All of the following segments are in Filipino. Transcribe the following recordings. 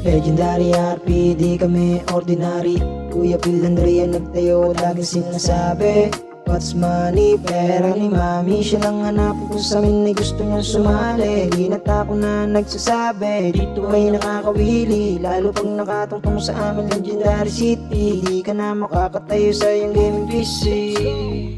Legendary RP, di kami ordinary. Kuya Phil Andrea nagtayo, laging sinasabi what's money, pera ni mami. Siya lang hanapin ko sa amin ay gusto niyang sumali. Di na ako na nagsasabi, dito ay nakakawili. Lalo pag nakatungtong sa amin Legendary City. Di ka na makakatayo sa iyong gaming PC.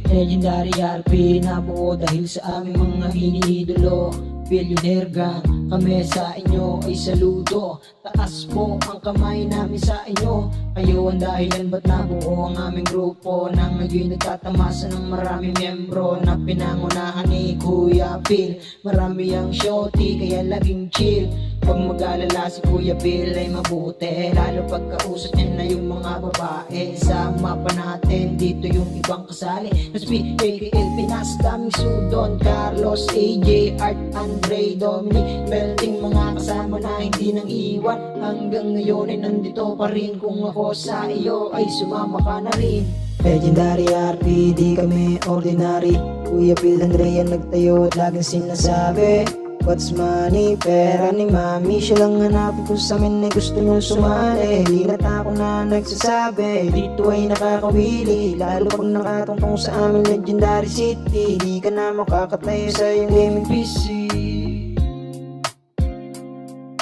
Legendary RP, nabuo dahil sa aming mga iniidolo. Billionaire gang, kami sa inyo ay saludo. Taas po ang kamay namin sa inyo. Kayo ang dahilan ba't nabuo ang aming grupo, nang ngayon nagtatamasa ng maraming miyembro na pinangunahan ni Kuya Phil. Marami ang shorty kaya laging chill. Pag mag-alala si Kuya Phil ay mabuti, lalo pagkausap niya na yung mga babae. Sama pa natin dito yung ibang kasali, Nasby, AKL, Pinas, daming Sudon, Carlos, AJ, Art, Andre, Dominic, Belting, mga kasama na hindi nang iwan. Hanggang ngayon ay nandito pa rin. Kung ako sa iyo ay sumama ka na rin. Legendary RP, di kami ordinary. Kuya Phil Andrea nagtayo at laging sinasabi what's money, pera ni mami. Siya lang hanapin ko sa amin ay gusto niyang sumali. Di na ako na nagsasabi, dito ay nakakawili. Lalo pag nakatungtong sa amin Legendary City. Di ka na makakatayo sa iyong gaming PC.